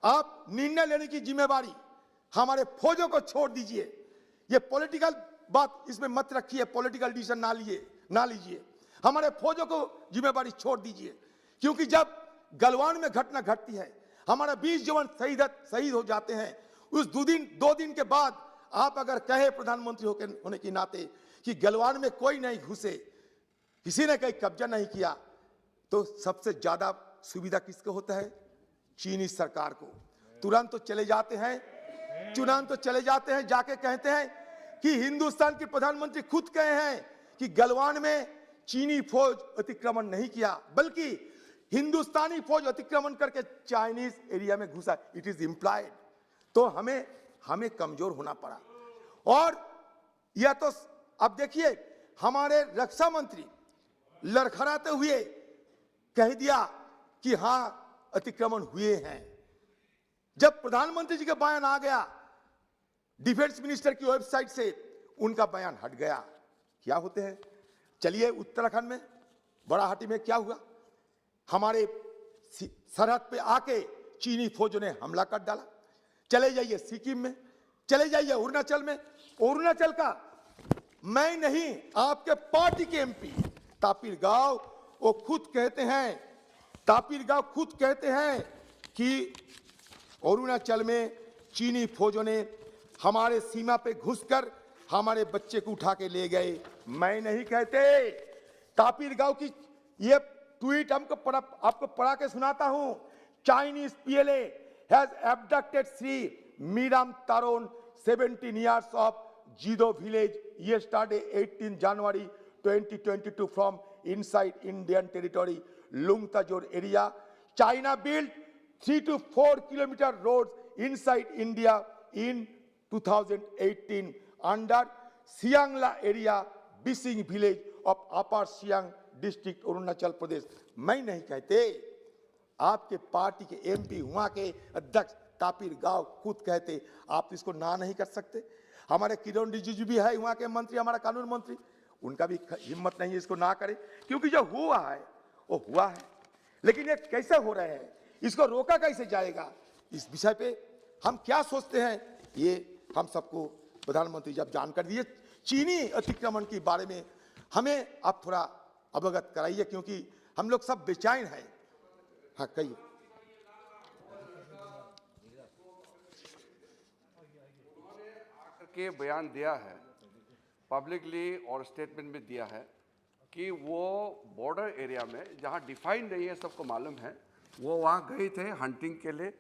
आप निर्णय लेने की जिम्मेवारी हमारे फौजों को छोड़ दीजिए। ये पॉलिटिकल बात इसमें मत रखिए, पॉलिटिकल डिसीजन ना लीजिए। हमारे फौजों को जिम्मेवारी छोड़ दीजिए, क्योंकि जब गलवान में घटना घटती है, हमारा 20 जवान शहीद हो जाते हैं, उस 2 दिन के बाद आप अगर कहे प्रधानमंत्री होने के नाते कि गलवान में कोई नहीं घुसे, किसी ने कहीं कब्जा नहीं किया, तो सबसे ज्यादा सुविधा किसको होता है? चीनी सरकार को। तुरंत तो चले जाते हैं, जाके कहते हैं कि हिंदुस्तान के प्रधानमंत्री खुद कहे हैं कि गलवान में चीनी फौज अतिक्रमण नहीं किया, बल्कि हिंदुस्तानी फौज अतिक्रमण करके चाइनीज एरिया में घुसा। It is implied. तो हमें कमजोर होना पड़ा। और यह तो अब देखिए, हमारे रक्षा मंत्री लड़खड़ाते हुए कह दिया कि हां अतिक्रमण हुए हैं। जब प्रधानमंत्री जी का बयान आ गया, डिफेंस मिनिस्टर की वेबसाइट से उनका बयान हट गया। क्या होते हैं? चलिए, उत्तराखंड में बड़ाहाटी में क्या हुआ? हमारे सरहद पे आके चीनी फौजों ने हमला कर डाला। चले जाइए सिक्किम में, चले जाइए अरुणाचल में। अरुणाचल का मैं नहीं, आपके पार्टी के एमपी तापिर गाव, वो खुद कहते हैं कि अरुणाचल में चीनी फौजों ने हमारे सीमा पे घुसकर हमारे बच्चे को उठा के ले गए। मैं नहीं कहते। तापिर गाव की ये ट्वीट आपको पढ़ा के सुनाता हूं। Chinese PLA has abducted Shri Miram Taron 17 years of Jido village yesterday 18 January 2022 from inside Indian territory Lungtajor area. China built 3 to 4 kilometer roads inside India in 2018 under Siangla area, Bising village of Upper Siang district, Arunachal Pradesh. मैं नहीं कहते, आपके party के MP, वहां के अध्यक्ष तापिर गाव खुद कहते। आप इसको ना नहीं कर सकते। हमारे किरण रिजिजू भी है वहां के मंत्री, हमारा कानून मंत्री, उनका भी हिम्मत नहीं है इसको ना करे, क्योंकि जो हुआ है वो हुआ है। लेकिन ये कैसे हो रहे हैं, इसको रोका कैसे जाएगा, इस विषय पे हम क्या सोचते हैं, ये हम सबको प्रधानमंत्री जब जानकारी दिए चीनी अतिक्रमण के बारे में, हमें आप थोड़ा अवगत कराइए, क्योंकि हम लोग सब बेचैन हैं। हाँ, कहिए। के बयान दिया है पब्लिकली और स्टेटमेंट में दिया है कि वो बॉर्डर एरिया में जहाँ डिफाइंड नहीं है, सबको मालूम है, वो वहाँ गए थे हंटिंग के लिए,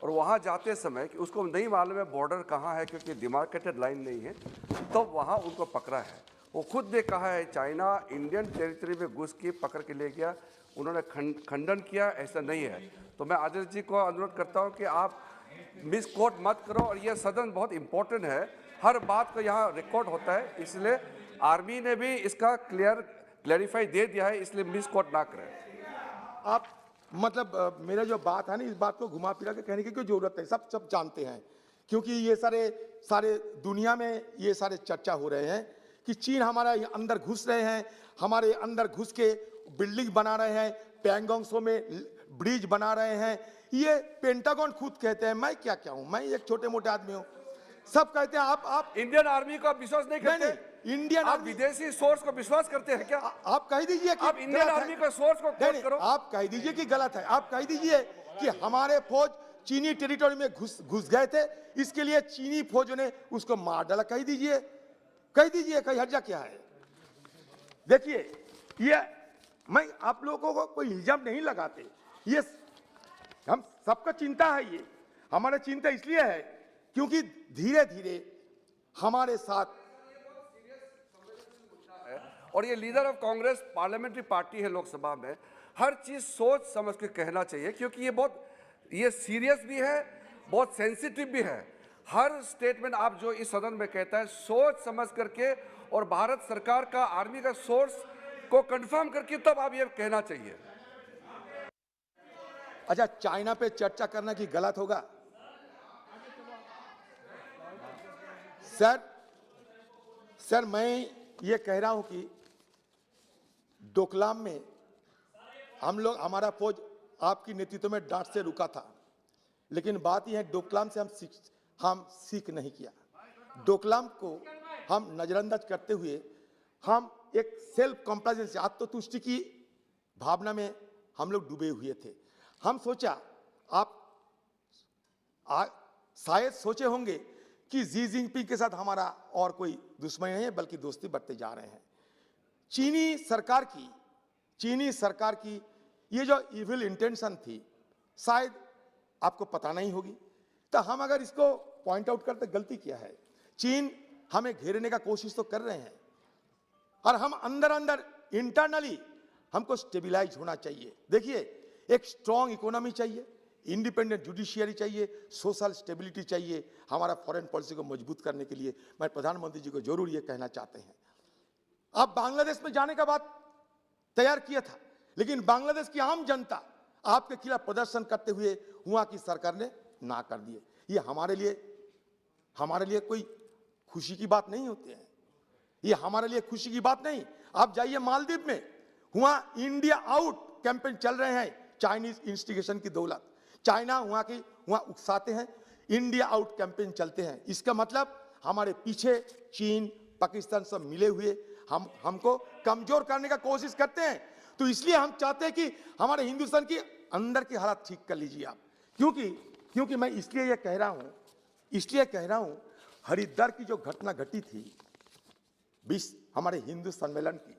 और वहाँ जाते समय कि उसको नहीं मालूम है बॉर्डर कहाँ है, क्योंकि डिमार्केटेड लाइन नहीं है, तो वहाँ उनको पकड़ा है। वो खुद ने कहा है चाइना इंडियन टेरिटरी में घुस के पकड़ के ले गया। उन्होंने खंडन किया, ऐसा नहीं है। तो मैं आदर्श जी को अनुरोध करता हूँ कि आप मिस कोट मत करो, और यह सदन बहुत इम्पोर्टेंट है, हर बात को यहाँ रिकॉर्ड होता है, इसलिए आर्मी ने भी इसका क्लैरिफाई दे दिया है, इसलिए मिस कोट ना करें। आप मतलब मेरा जो बात है ना, इस बात को घुमा फिरा के कहने की कोई जरूरत है, सब जानते हैं, क्योंकि ये सारे दुनिया में ये सारे चर्चा हो रहे हैं कि चीन हमारा अंदर घुस रहे हैं, हमारे अंदर घुस के बिल्डिंग बना रहे हैं, पैंगोंग में ब्रिज बना रहे हैं। ये पेंटागन खुद कहते हैं, मैं क्या हूं, मैं एक छोटे मोटे आदमी हूं। सब कहते हैं आप इंडियन आर्मी को आप विश्वास नहीं करते? इंडियन आप विदेशी सोर्स को विश्वास करते हैं क्या? आप कह दीजिए कि आप इंडियन आर्मी का सोर्स को कोट करो। आप कह दीजिए कि गलत है। आप कह दीजिए कि हमारे फौज चीनी टेरिटोरी में घुस गए थे, इसके लिए चीनी फौजों ने उसको मार डाला। कह दीजिए, कहीं हर्जा क्या है? देखिए, ये मैं आप लोगों को कोई इल्जाम नहीं लगाते, ये हम सबका चिंता है। ये हमारा चिंता इसलिए है क्योंकि धीरे धीरे हमारे साथ, और ये leader of Congress parliamentary party है लोकसभा में, हर चीज सोच समझ के कहना चाहिए, क्योंकि ये सीरियस भी है, बहुत सेंसिटिव भी है। हर स्टेटमेंट आप जो इस सदन में कहता है सोच समझ करके, और भारत सरकार का आर्मी का सोर्स को कंफर्म करके तब आप ये कहना चाहिए। अच्छा, चाइना पे चर्चा करना कि गलत होगा? सर मैं ये कह रहा हूं कि डोकलाम में हमारा फौज आपकी नेतृत्व में डांट से रुका था, लेकिन बात यह है डोकलाम से हम सीख नहीं किया। डोकलाम को हम नजरअंदाज करते हुए हम एक सेल्फ कॉम्प्लाजेंस, आत्मतुष्टि की भावना में हम लोग डूबे हुए थे। हम सोचा, आप शायद सोचे होंगे कि जी जिनपिंग के साथ हमारा और कोई दुश्मनी नहीं है, बल्कि दोस्ती बढ़ते जा रहे हैं। चीनी सरकार की ये जो इविल इंटेंशन थी, शायद आपको पता नहीं होगी। तो हम अगर इसको पॉइंट आउट करते, गलती क्या है? चीन हमें घेरने का कोशिश तो कर रहे हैं, और हम अंदर अंदर इंटरनली हमको स्टेबिलाइज होना चाहिए। देखिए, एक स्ट्रॉन्ग इकोनॉमी चाहिए, इंडिपेंडेंट जुडिशियरी चाहिए, सोशल स्टेबिलिटी चाहिए। हमारा फॉरेन पॉलिसी को मजबूत करने के लिए मैं प्रधानमंत्री जी को जरूर ये कहना चाहते हैं। आप बांग्लादेश में जाने का बात तैयार किया था, लेकिन बांग्लादेश की आम जनता आपके खिलाफ प्रदर्शन करते हुए वहां की सरकार ने ना कर दिए। ये हमारे लिए कोई खुशी की बात नहीं होती है, ये हमारे लिए खुशी की बात नहीं। आप जाइए मालदीव में, वहां इंडिया आउट कैंपेन चल रहे हैं, चाइनीज इंस्टिगेशन की दौलत। चाइना वहां उकसाते हैं, इंडिया आउट कैंपेन चलते हैं। इसका मतलब हमारे पीछे चीन, पाकिस्तान सब मिले हुए हमको कमजोर करने का कोशिश करते हैं। तो इसलिए हम चाहते हैं कि हमारे हिंदुस्तान की अंदर की हालत ठीक कर लीजिए आप। क्योंकि मैं इसलिए ये कह रहा हूं, हरिद्वार की जो घटना घटी थी हमारे हिंदू सम्मेलन की,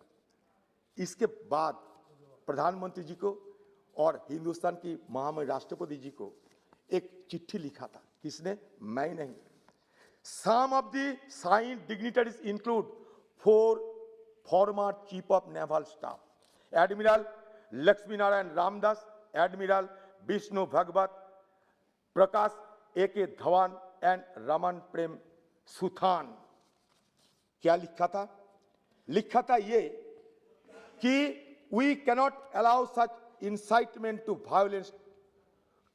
इसके बाद प्रधानमंत्री जी को और हिंदुस्तान की महामहिम राष्ट्रपति जी को एक चिट्ठी लिखा था। किसने? मैं नहीं। Some of the signed dignitaries include 4 former Chief of Naval Staff: Admiral Lakshmi Narayan Ramdas, Admiral Vishnu Bhagwat, Prakash A.K. Dhawan and Raman Prem Suthan। क्या लिखा था ये कि we cannot allow such incitement to violence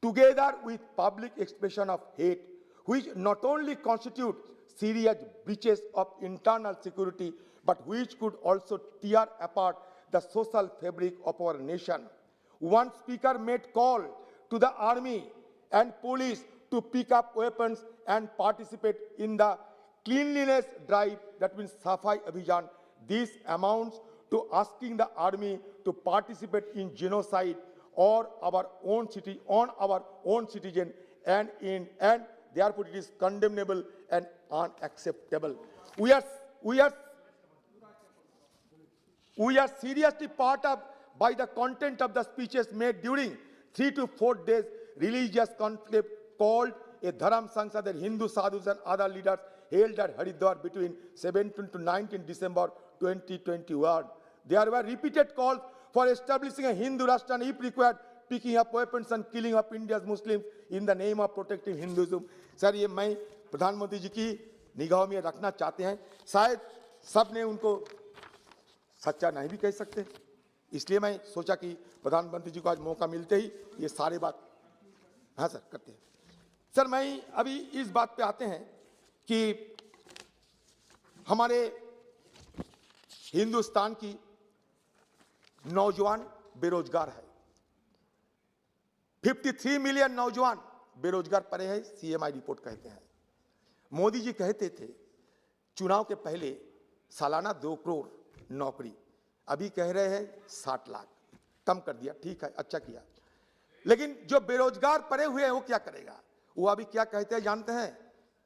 together with public expression of hate, which not only constitute serious breaches of internal security, but which could also tear apart the social fabric of our nation. One speaker made call to the army and police to pick up weapons and participate in the cleanliness drive, that means Safai Abhijan. This amounts to asking the army to participate in genocide on our own citizen, and therefore it is condemnable and unacceptable. We are seriously perturbed by the content of the speeches made during 3 to 4 days religious conclave called a Dharam Sangsad that Hindu sadhus and other leaders held at Haridwar between 17 to 19 December 2021. There were repeated calls for establishing a Hindu Rashtra and, if required, picking up weapons and killing of India's Muslims in the name of protecting Hinduism. Sir, ये मैं प्रधानमंत्री जी की निगाहों में रखना चाहते हैं। शायद सब ने उनको सच्चा नहीं भी कह सकते, इसलिए मैं सोचा कि प्रधानमंत्री जी को आज मौका मिलते ही ये सारे बात हाँ सर करते हैं। सर, मैं अभी इस बात पे आते हैं कि हमारे हिंदुस्तान की नौजवान बेरोजगार है। 53 मिलियन नौजवान बेरोजगार पड़े हैं, सीएमआई रिपोर्ट कहते हैं। मोदी जी कहते थे चुनाव के पहले सालाना 2 करोड़ नौकरी, अभी कह रहे हैं 60 लाख। कम कर दिया, ठीक है, अच्छा किया। लेकिन जो बेरोजगार पड़े हुए हैं वो क्या करेगा? वो अभी क्या कहते हैं जानते हैं?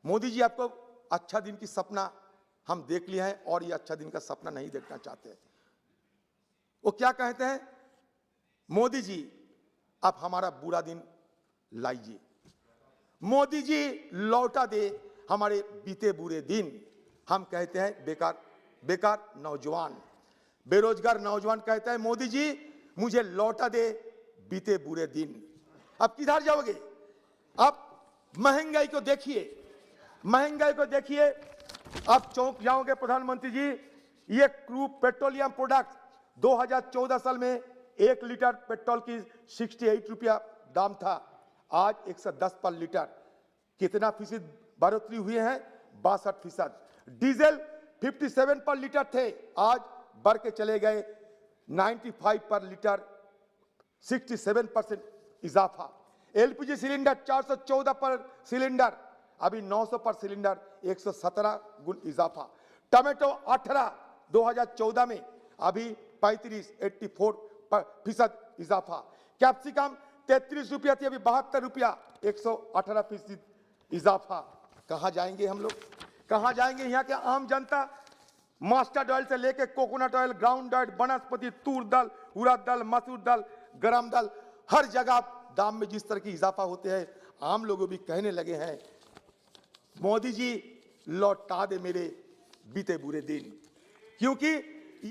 मोदी जी, आपको अच्छा दिन की सपना हम देख लिया है और ये अच्छा दिन का सपना नहीं देखना चाहते। वो क्या कहते हैं? मोदी जी, आप हमारा बुरा दिन लाइए, मोदी जी लौटा दे हमारे बीते बुरे दिन। हम कहते हैं बेकार नौजवान, बेरोजगार नौजवान कहता है मोदी जी मुझे लौटा दे बीते बुरे दिन। अब किधर जाओगे? आप महंगाई को देखिए, आप चौंक जाओगे प्रधानमंत्री जी। ये क्रूड पेट्रोलियम प्रोडक्ट 2014 साल में 1 लीटर पेट्रोल की 68 रुपया दाम था, आज 110 पर लीटर। कितना फीसद बढ़ोतरी हुई है? 62%। डीजल 57 पर लीटर थे, आज बढ़ के चले गए 95 पर लीटर, 67% इजाफा। एलपीजी सिलेंडर 414 पर सिलेंडर, अभी 900 पर सिलेंडर, 117 गुण इजाफा। टमाटो 18 2014 में, अभी 84% इजाफा। कैप्सिकम 33 रुपया थी, अभी 72 रुपया, 118% इजाफा। कहां जाएंगे हम लोग, कहां जाएंगे यहाँ के आम जनता? मस्टर्ड ऑयल से लेके कोकोनट ऑयल, ग्राउंड ऑयल, वनस्पति, तूर दाल, उड़द दाल, मसूर दाल, गरम दाल, हर जगह दाम में जिस तरह की इजाफा होते हैं, आम लोग भी कहने लगे हैं मोदी जी लौटा दे मेरे बीते बुरे दिन। क्योंकि